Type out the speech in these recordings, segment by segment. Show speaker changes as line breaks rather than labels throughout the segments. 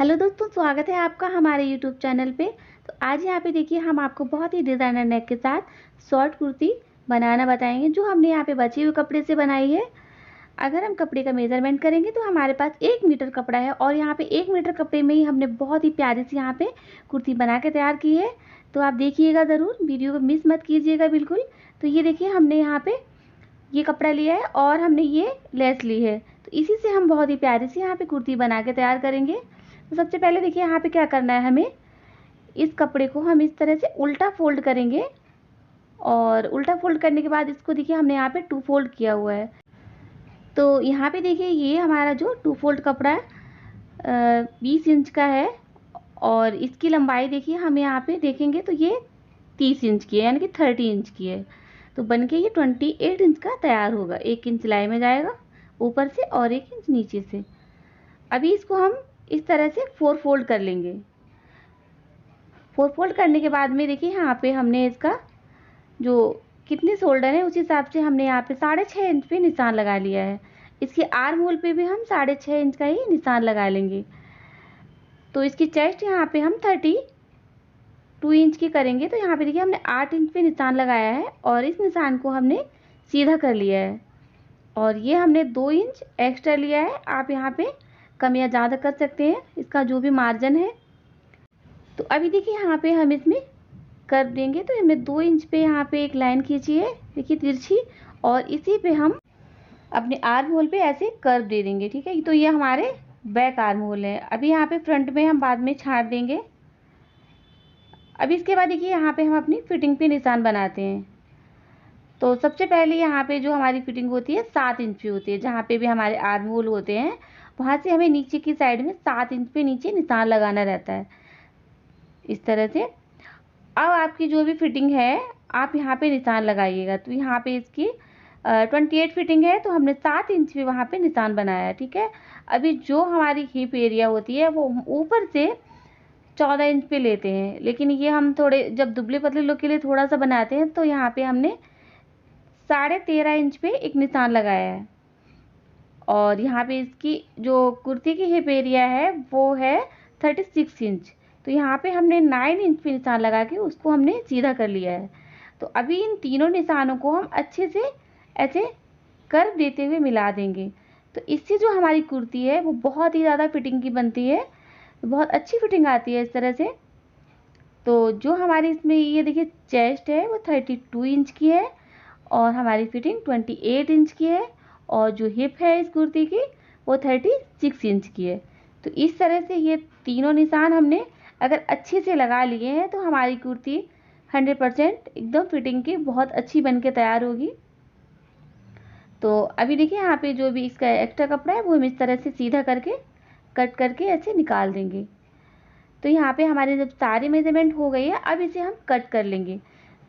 Hello दोस्तों, स्वागत है आपका हमारे यूट्यूब चैनल पे। तो आज यहाँ पे देखिए हम आपको बहुत ही डिज़ाइनर नेक के साथ शॉर्ट कुर्ती बनाना बताएंगे, जो हमने यहाँ पे बचे हुए कपड़े से बनाई है। अगर हम कपड़े का मेज़रमेंट करेंगे तो हमारे पास 1 मीटर कपड़ा है और यहाँ पे 1 मीटर कपड़े में ही हमने बहुत ही प्यारी सी यहाँ पे कुर्ती बना के तैयार की है। तो आप देखिएगा ज़रूर, वीडियो को मिस मत कीजिएगा बिल्कुल। तो ये देखिए, हमने यहाँ पे ये कपड़ा लिया है और हमने ये लेस ली है। तो इसी से हम बहुत ही प्यारी सी यहाँ पे कुर्ती बना के तैयार करेंगे। तो सबसे पहले देखिए यहाँ पे क्या करना है, हमें इस कपड़े को हम इस तरह से उल्टा फोल्ड करेंगे और उल्टा फोल्ड करने के बाद इसको देखिए हमने यहाँ पे 2 फोल्ड किया हुआ है। तो यहाँ पे देखिए ये हमारा जो 2 फोल्ड कपड़ा है 20 इंच का है और इसकी लंबाई देखिए हम यहाँ पे देखेंगे तो ये 30 इंच की है, यानी कि 30 इंच की है। तो बन के ये 28 इंच का तैयार होगा। 1 इंच सिलाई में जाएगा ऊपर से और 1 इंच नीचे से। अभी इसको हम इस तरह से 4 फोल्ड कर लेंगे। 4 फोल्ड करने के बाद में देखिए यहाँ पे हमने इसका जो कितने शोल्डर है उस हिसाब से हमने यहाँ पे 6.5 इंच पे निशान लगा लिया है। इसके आर्म होल पे भी हम 6.5 इंच का ही निशान लगा लेंगे। तो इसकी चेस्ट यहाँ पे हम 32 इंच की करेंगे। तो यहाँ पे देखिए हमने 8 इंच पे निशान लगाया है और इस निशान को हमने सीधा कर लिया है और ये हमने 2 इंच एक्स्ट्रा लिया है। आप यहाँ पे कम या ज़्यादा कर सकते हैं, इसका जो भी मार्जिन है। तो अभी देखिए यहाँ पे हम इसमें कर देंगे। तो हमने 2 इंच पे यहाँ पे एक लाइन खींची है, देखिए तिरछी, और इसी पे हम अपने आर्म होल पे ऐसे कर्व दे देंगे। ठीक है, तो ये हमारे बैक आर्म होल है। अभी यहाँ पे फ्रंट में हम बाद में छाट देंगे। अभी इसके बाद देखिए यहाँ पे हम अपनी फिटिंग पे निशान बनाते हैं। तो सबसे पहले यहाँ पे जो हमारी फिटिंग होती है 7 इंच पे होती है। जहाँ पे भी हमारे आर्म होल होते हैं वहाँ से हमें नीचे की साइड में 7 इंच पे नीचे निशान लगाना रहता है, इस तरह से। अब आपकी जो भी फिटिंग है आप यहाँ पे निशान लगाइएगा। तो यहाँ पे इसकी 28 फिटिंग है, तो हमने 7 इंच पे वहाँ पे निशान बनाया है। ठीक है, अभी जो हमारी हिप एरिया होती है वो ऊपर से 14 इंच पे लेते हैं, लेकिन ये हम थोड़े जब दुबले पतले लोग के लिए थोड़ा सा बनाते हैं तो यहाँ पे हमने 13.5 इंच पे एक निशान लगाया है। और यहाँ पे इसकी जो कुर्ती की हिप एरिया है वो है 36 इंच। तो यहाँ पे हमने 9 इंच पे निशान लगा के उसको हमने सीधा कर लिया है। तो अभी इन तीनों निशानों को हम अच्छे से ऐसे कर्व देते हुए मिला देंगे। तो इससे जो हमारी कुर्ती है वो बहुत ही ज़्यादा फिटिंग की बनती है, बहुत अच्छी फिटिंग आती है इस तरह से। तो जो हमारी इसमें ये देखिए चेस्ट है वो 32 इंच की है और हमारी फिटिंग 28 इंच की है और जो हिप है इस कुर्ती की वो 36 इंच की है। तो इस तरह से ये तीनों निशान हमने अगर अच्छे से लगा लिए हैं तो हमारी कुर्ती 100% एकदम फिटिंग की बहुत अच्छी बन के तैयार होगी। तो अभी देखिए यहाँ पे जो भी इसका एक्स्ट्रा कपड़ा है वो हम इस तरह से सीधा करके कट करके ऐसे निकाल देंगे। तो यहाँ पे हमारे जब सारी मेजरमेंट हो गई है, अब इसे हम कट कर लेंगे।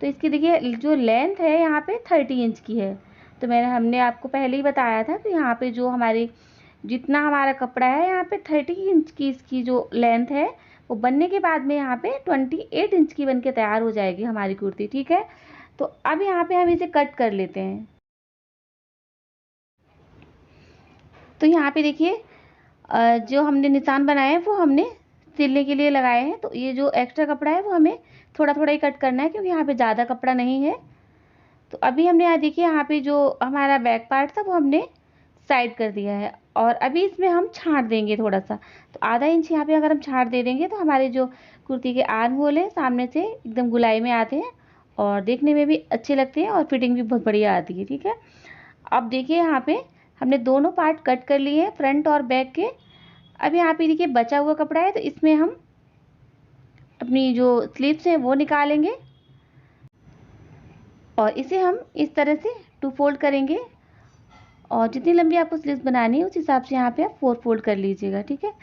तो इसकी देखिए जो लेंथ है यहाँ पे 30 इंच की है। तो हमने आपको पहले ही बताया था कि यहाँ पे जो हमारी जितना हमारा कपड़ा है यहाँ पे 30 इंच की इसकी जो लेंथ है वो बनने के बाद में यहाँ पे 28 इंच की बन के तैयार हो जाएगी हमारी कुर्ती। ठीक है, तो अब यहाँ पे हम इसे कट कर लेते हैं। तो यहाँ पे देखिए जो हमने निशान बनाए हैं वो हमने सिलने के लिए लगाए हैं। तो ये जो एक्स्ट्रा कपड़ा है वो हमें थोड़ा थोड़ा ही कट करना है, क्योंकि यहाँ पे ज़्यादा कपड़ा नहीं है। तो अभी हमने यहाँ देखिए यहाँ पे जो हमारा बैक पार्ट था वो हमने साइड कर दिया है और अभी इसमें हम छांट देंगे थोड़ा सा। तो आधा इंच यहाँ पे अगर हम छांट दे देंगे तो हमारे जो कुर्ती के आर्म होल है सामने से एकदम गुलाई में आते हैं और देखने में भी अच्छे लगते हैं और फिटिंग भी बहुत बढ़िया आती है। ठीक है, अब देखिए यहाँ पे हमने दोनों पार्ट कट कर लिए हैं, फ्रंट और बैक के। अब यहाँ पे देखिए बचा हुआ कपड़ा है तो इसमें हम अपनी जो स्लीव्स हैं वो निकालेंगे और इसे हम इस तरह से 2 फोल्ड करेंगे और जितनी लंबी आपको स्लीव्स बनानी है उस हिसाब से यहाँ पे आप 4 फोल्ड कर लीजिएगा। ठीक है,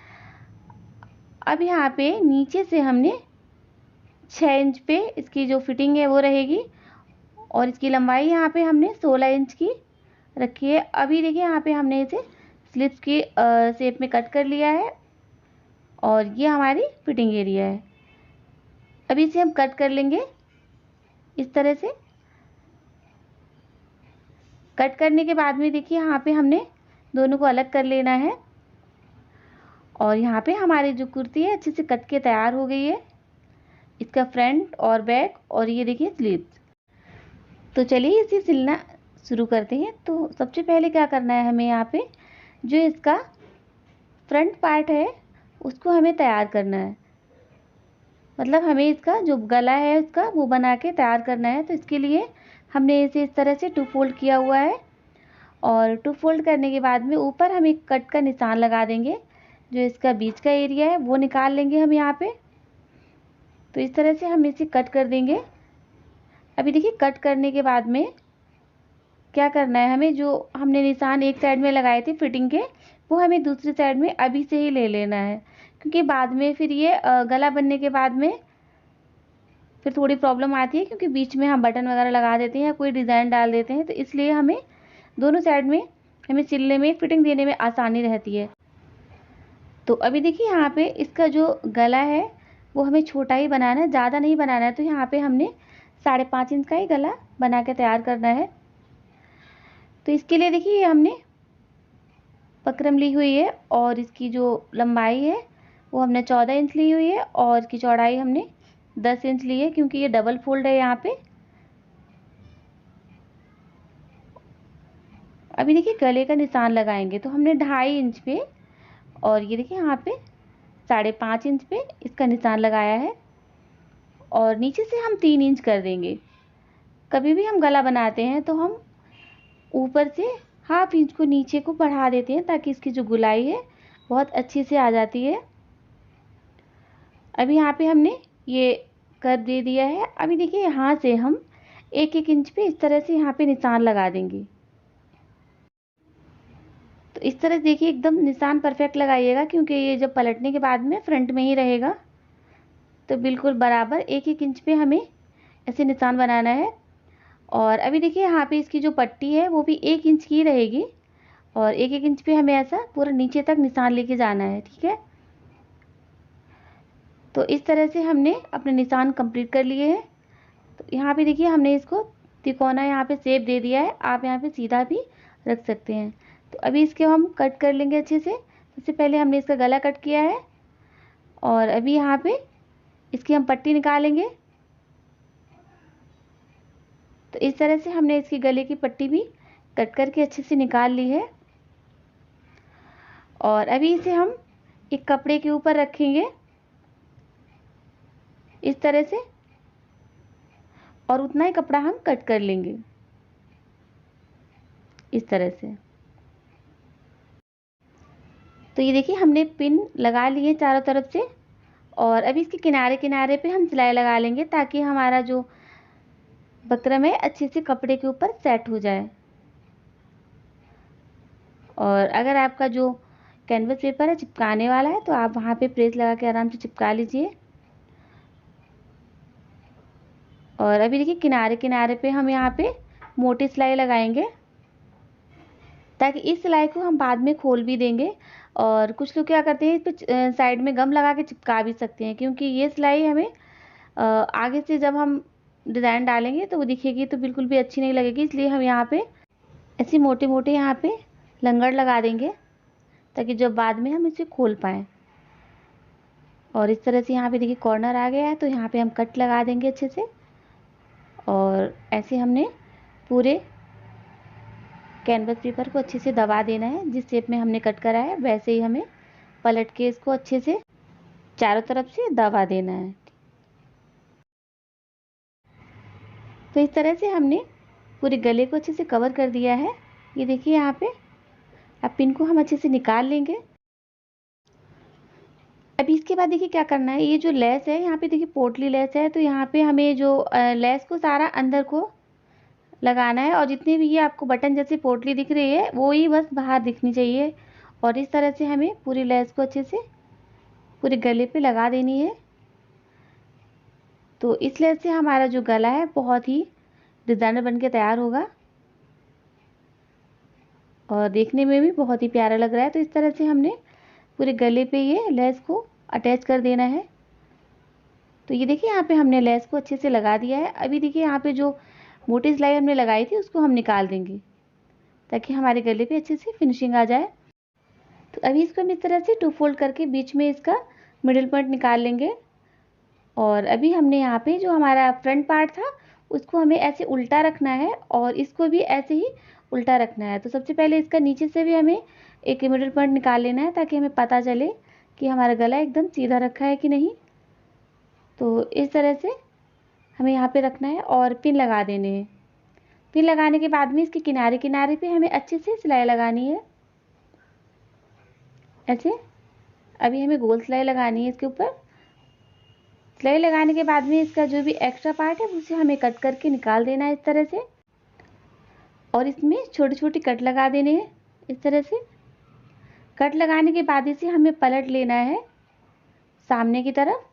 अब यहाँ पे नीचे से हमने 6 इंच पे इसकी जो फिटिंग है वो रहेगी और इसकी लंबाई यहाँ पे हमने 16 इंच की रखी है। अभी देखिए यहाँ पे हमने इसे स्लीव्स की शेप में कट कर लिया है और ये हमारी फिटिंग एरिया है। अभी इसे हम कट कर लेंगे इस तरह से। कट करने के बाद में देखिए यहाँ पे हमने दोनों को अलग कर लेना है और यहाँ पे हमारी जो कुर्ती है अच्छे से कट के तैयार हो गई है, इसका फ्रंट और बैक, और ये देखिए स्लीव्स। तो चलिए इसे सिलना शुरू करते हैं। तो सबसे पहले क्या करना है, हमें यहाँ पे जो इसका फ्रंट पार्ट है उसको हमें तैयार करना है। मतलब हमें इसका जो गला है उसका वो बना के तैयार करना है। तो इसके लिए हमने इसे इस तरह से 2 फोल्ड किया हुआ है, और 2 फोल्ड करने के बाद में ऊपर हम एक कट का निशान लगा देंगे। जो इसका बीच का एरिया है वो निकाल लेंगे हम यहाँ पे। तो इस तरह से हम इसे कट कर देंगे। अभी देखिए कट करने के बाद में क्या करना है, हमें जो हमने निशान एक साइड में लगाए थे फिटिंग के, वो हमें दूसरी साइड में अभी से ही ले लेना है, क्योंकि बाद में फिर ये गला बनने के बाद में फिर थोड़ी प्रॉब्लम आती है, क्योंकि बीच में हम बटन वगैरह लगा देते हैं या कोई डिज़ाइन डाल देते हैं। तो इसलिए हमें दोनों साइड में हमें सिलने में, फिटिंग देने में आसानी रहती है। तो अभी देखिए यहाँ पे इसका जो गला है वो हमें छोटा ही बनाना है, ज़्यादा नहीं बनाना है। तो यहाँ पे हमने 5.5 इंच का ही गला बना के तैयार करना है। तो इसके लिए देखिए हमने बकरम ली हुई है, और इसकी जो लंबाई है वो हमने 14 इंच ली हुई है, और इसकी चौड़ाई हमने 10 इंच ली है, क्योंकि ये डबल फोल्ड है यहाँ पे। अभी देखिए गले का निशान लगाएंगे तो हमने 2.5 इंच पे, और ये देखिए यहाँ पे 5.5 इंच पे इसका निशान लगाया है, और नीचे से हम 3 इंच कर देंगे। कभी भी हम गला बनाते हैं तो हम ऊपर से 1/2 इंच को नीचे को बढ़ा देते हैं, ताकि इसकी जो गुलाई है बहुत अच्छी से आ जाती है। अभी यहाँ पे हमने ये कर दे दिया है। अभी देखिए यहाँ से हम 1-1 इंच पे इस तरह से यहाँ पे निशान लगा देंगे। तो इस तरह देखिए एकदम निशान परफेक्ट लगाइएगा, क्योंकि ये जब पलटने के बाद में फ्रंट में ही रहेगा। तो बिल्कुल बराबर 1-1 इंच पे हमें ऐसे निशान बनाना है। और अभी देखिए यहाँ पे इसकी जो पट्टी है वो भी 1 इंच की रहेगी, और 1-1 इंच पे हमें ऐसा पूरा नीचे तक निशान लेके जाना है, ठीक है। तो इस तरह से हमने अपने निशान कंप्लीट कर लिए हैं। तो यहाँ पे देखिए हमने इसको तिकोना यहाँ पे शेप दे दिया है, आप यहाँ पे सीधा भी रख सकते हैं। तो अभी इसके हम कट कर लेंगे अच्छे से। सबसे पहले हमने इसका गला कट किया है, और अभी यहाँ पे इसकी हम पट्टी निकालेंगे। तो इस तरह से हमने इसकी गले की पट्टी भी कट करके अच्छे से निकाल ली है, और अभी इसे हम एक कपड़े के ऊपर रखेंगे इस तरह से, और उतना ही कपड़ा हम कट कर लेंगे इस तरह से। तो ये देखिए हमने पिन लगा लिए चारों तरफ से, और अभी इसके किनारे किनारे पे हम सिलाई लगा लेंगे, ताकि हमारा जो बकरम है अच्छे से कपड़े के ऊपर सेट हो जाए। और अगर आपका जो कैनवस पेपर है चिपकाने वाला है, तो आप वहाँ पे प्रेस लगा के आराम से चिपका लीजिए। और अभी देखिए किनारे किनारे पे हम यहाँ पे मोटी सिलाई लगाएंगे, ताकि इस सिलाई को हम बाद में खोल भी देंगे। और कुछ लोग क्या करते हैं, इस पे साइड में गम लगा के चिपका भी सकते हैं, क्योंकि ये सिलाई हमें आगे से जब हम डिज़ाइन डालेंगे तो वो दिखेगी तो बिल्कुल भी अच्छी नहीं लगेगी। इसलिए हम यहाँ पे ऐसे मोटे मोटे यहाँ पे लंगड़ लगा देंगे, ताकि जब बाद में हम इसे खोल पाएँ। और इस तरह से यहाँ पे देखिए कॉर्नर आ गया है, तो यहाँ पे हम कट लगा देंगे अच्छे से। और ऐसे हमने पूरे कैनवस पेपर को अच्छे से दबा देना है, जिस शेप में हमने कट करा है वैसे ही हमें पलट के इसको अच्छे से चारों तरफ से दबा देना है। तो इस तरह से हमने पूरे गले को अच्छे से कवर कर दिया है। ये देखिए यहाँ पे अब पिन को हम अच्छे से निकाल लेंगे। अभी इसके बाद देखिए क्या करना है, ये जो लेस है यहाँ पे देखिए पोटली लेस है, तो यहाँ पे हमें जो लेस को सारा अंदर को लगाना है, और जितने भी ये आपको बटन जैसे पोटली दिख रही है वो ही बस बाहर दिखनी चाहिए। और इस तरह से हमें पूरी लेस को अच्छे से पूरे गले पे लगा देनी है। तो इस लेस से हमारा जो गला है बहुत ही डिज़ाइनर बन के तैयार होगा, और देखने में भी बहुत ही प्यारा लग रहा है। तो इस तरह से हमने पूरे गले पे ये लेस को अटैच कर देना है। तो ये देखिए यहाँ पे हमने लेस को अच्छे से लगा दिया है। अभी देखिए यहाँ पे जो मोटी सिलाई हमने लगाई थी उसको हम निकाल देंगे, ताकि हमारे गले पे अच्छे से फिनिशिंग आ जाए। तो अभी इसको हम इस तरह से 2 फोल्ड करके बीच में इसका मिडिल पॉइंट निकाल लेंगे। और अभी हमने यहाँ पे जो हमारा फ्रंट पार्ट था उसको हमें ऐसे उल्टा रखना है और इसको भी ऐसे ही उल्टा रखना है। तो सबसे पहले इसका नीचे से भी हमें एक मिडिल पॉइंट निकाल लेना है ताकि हमें पता चले कि हमारा गला एकदम सीधा रखा है कि नहीं। तो इस तरह से हमें यहाँ पे रखना है और पिन लगा देने हैं। पिन लगाने के बाद में इसके किनारे किनारे पे हमें अच्छे से सिलाई लगानी है ऐसे। अभी हमें गोल सिलाई लगानी है इसके ऊपर। सिलाई लगाने के बाद में इसका जो भी एक्स्ट्रा पार्ट है उसे हमें कट करके निकाल देना है इस तरह से। और इसमें छोटी छोटी कट लगा देने हैं इस तरह से। कट लगाने के बाद इसे हमें पलट लेना है सामने की तरफ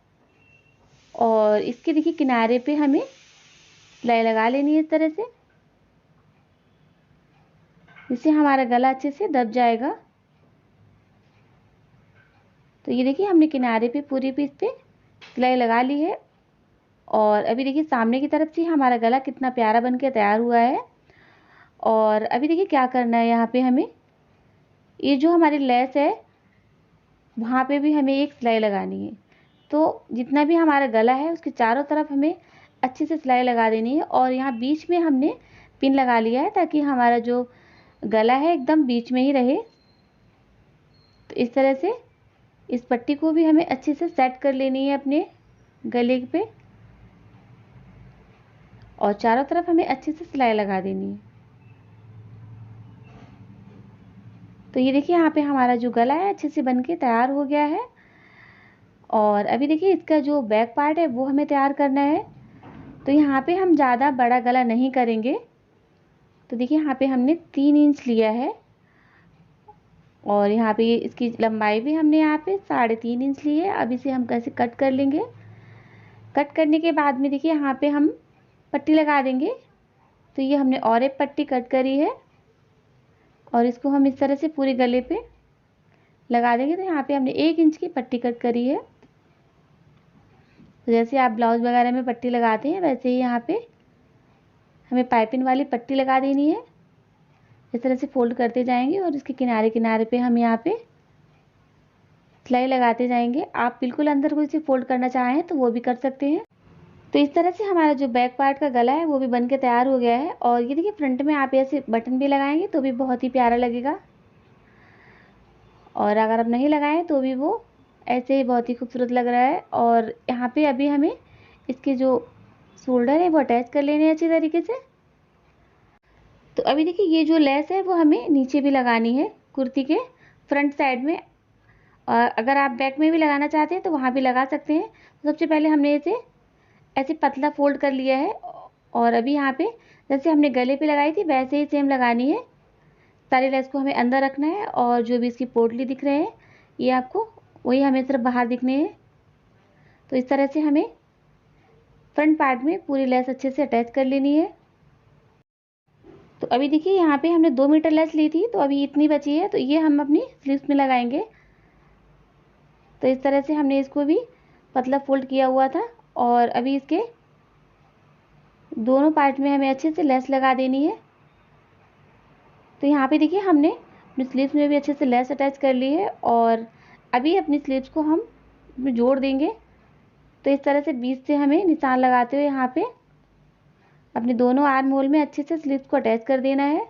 और इसके देखिए किनारे पे हमें सिलाई लगा लेनी है इस तरह से, जिससे हमारा गला अच्छे से दब जाएगा। तो ये देखिए हमने किनारे पे पूरी पीस पे सिलाई लगा ली है। और अभी देखिए सामने की तरफ से हमारा गला कितना प्यारा बन के तैयार हुआ है। और अभी देखिए क्या करना है, यहाँ पे हमें ये जो हमारी लेस है वहाँ पे भी हमें एक सिलाई लगानी है। तो जितना भी हमारा गला है उसके चारों तरफ हमें अच्छे से सिलाई लगा देनी है। और यहाँ बीच में हमने पिन लगा लिया है ताकि हमारा जो गला है एकदम बीच में ही रहे। तो इस तरह से इस पट्टी को भी हमें अच्छे से सेट कर लेनी है अपने गले पे और चारों तरफ हमें अच्छे से सिलाई लगा देनी है। तो ये देखिए यहाँ पे हमारा जो गला है अच्छे से बनके तैयार हो गया है। और अभी देखिए इसका जो बैक पार्ट है वो हमें तैयार करना है। तो यहाँ पे हम ज़्यादा बड़ा गला नहीं करेंगे। तो देखिए यहाँ पे हमने 3 इंच लिया है और यहाँ पे इसकी लंबाई भी हमने यहाँ पे 3.5 इंच ली है। अब इसे हम कैसे कट कर लेंगे। कट करने के बाद में देखिए यहाँ पे हम पट्टी लगा देंगे। तो ये हमने और एक पट्टी कट करी है और इसको हम इस तरह से पूरे गले पे लगा देंगे। तो यहाँ पे हमने 1 इंच की पट्टी कट करी है। तो जैसे आप ब्लाउज वगैरह में पट्टी लगाते हैं वैसे ही यहाँ पे हमें पाइपिंग वाली पट्टी लगा देनी है। इस तरह से फोल्ड करते जाएंगे और इसके किनारे किनारे पे हम यहाँ पे सिलाई लगाते जाएंगे। आप बिल्कुल अंदर को इसे फोल्ड करना चाहें तो वो भी कर सकते हैं। तो इस तरह से हमारा जो बैक पार्ट का गला है वो भी बन के तैयार हो गया है। और ये देखिए फ्रंट में आप ऐसे बटन भी लगाएंगे तो भी बहुत ही प्यारा लगेगा और अगर आप नहीं लगाएं तो भी वो ऐसे ही बहुत ही खूबसूरत लग रहा है। और यहाँ पे अभी हमें इसके जो शोल्डर है वो अटैच कर लेने हैं अच्छी तरीके से। तो अभी देखिए ये जो लेस है वो हमें नीचे भी लगानी है कुर्ती के फ्रंट साइड में। और अगर आप बैक में भी लगाना चाहते हैं तो वहाँ भी लगा सकते हैं। तो सबसे पहले हमने इसे ऐसे पतला फोल्ड कर लिया है और अभी यहाँ पे जैसे हमने गले पे लगाई थी वैसे ही सेम लगानी है। सारी लेस को हमें अंदर रखना है और जो भी इसकी पोटली दिख रहे हैं ये आपको वही हमें सिर्फ बाहर दिखने हैं। तो इस तरह से हमें फ्रंट पार्ट में पूरी लेस अच्छे से अटैच कर लेनी है। तो अभी देखिए यहाँ पे हमने 2 मीटर लेस ली थी तो अभी इतनी बची है। तो ये हम अपनी स्लीव्स में लगाएंगे। तो इस तरह से हमने इसको भी पतला फोल्ड किया हुआ था और अभी इसके दोनों पार्ट में हमें अच्छे से लेस लगा देनी है। तो यहाँ पे देखिए हमने अपनी स्लीव्स में भी अच्छे से लेस अटैच कर ली है और अभी अपनी स्लीव्स को हम जोड़ देंगे। तो इस तरह से बीच से हमें निशान लगाते हुए यहाँ पे अपने दोनों आर्म होल में अच्छे से स्लीव्स को अटैच कर देना है।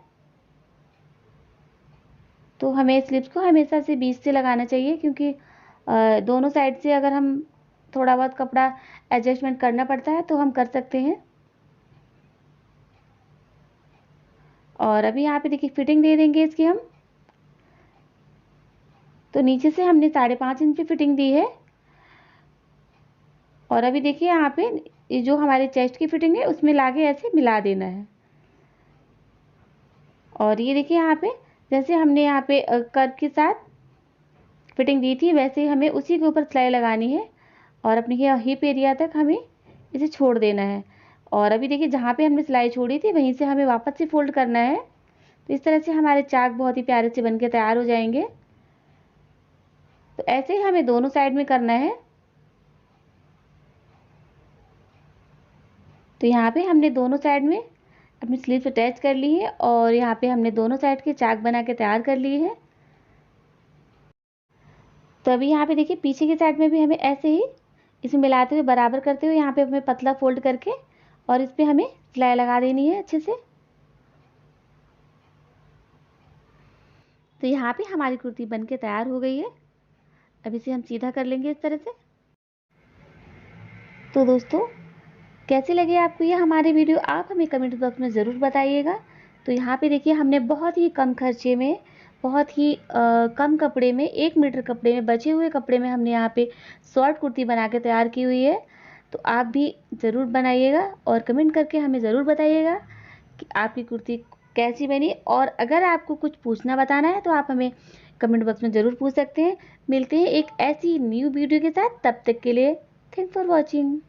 तो हमें स्लीव्स को हमेशा से बीच से लगाना चाहिए क्योंकि दोनों साइड से अगर हम थोड़ा बहुत कपड़ा एडजस्टमेंट करना पड़ता है तो हम कर सकते हैं। और अभी यहाँ पे देखिए फिटिंग दे देंगे इसकी हम। तो नीचे से हमने 5.5 इंच की फिटिंग दी है और अभी देखिए यहाँ पे ये जो हमारी चेस्ट की फिटिंग है उसमें लाके ऐसे मिला देना है। और ये देखिए यहाँ पे जैसे हमने यहाँ पे कर्व के साथ फिटिंग दी थी वैसे ही हमें उसी के ऊपर सिलाई लगानी है और अपनी हिप एरिया तक हमें इसे छोड़ देना है। और अभी देखिए जहाँ पे हमने सिलाई छोड़ी थी वहीं से हमें वापस से फोल्ड करना है। तो इस तरह से हमारे चाक बहुत ही प्यारे से बनके तैयार हो जाएंगे। तो ऐसे ही हमें दोनों साइड में करना है। तो यहाँ पे हमने दोनों साइड में अपनी स्लीव अटैच कर ली है और यहाँ पे हमने दोनों साइड के चाक बना के तैयार कर लिए हैं। तो अभी यहाँ पे देखिए पीछे की साइड में भी हमें ऐसे ही इसमें मिलाते हुए बराबर करते हुए यहाँ पे हमें पतला फोल्ड करके और इस पे हमें सिलाई लगा देनी है अच्छे से। तो यहाँ पे हमारी कुर्ती बनके तैयार हो गई है। अब इसे हम सीधा कर लेंगे इस तरह से। तो दोस्तों कैसे लगे आपको ये हमारे वीडियो, आप हमें कमेंट बॉक्स में ज़रूर बताइएगा। तो यहाँ पे देखिए हमने बहुत ही कम खर्चे में, बहुत ही कम कपड़े में, 1 मीटर कपड़े में, बचे हुए कपड़े में हमने यहाँ पे शॉर्ट कुर्ती बना के तैयार की हुई है। तो आप भी ज़रूर बनाइएगा और कमेंट करके हमें ज़रूर बताइएगा कि आपकी कुर्ती कैसी बनी। और अगर आपको कुछ पूछना बताना है तो आप हमें कमेंट बॉक्स में ज़रूर पूछ सकते हैं। मिलते हैं एक ऐसी न्यू वीडियो के साथ, तब तक के लिए थैंक्स फॉर वॉचिंग।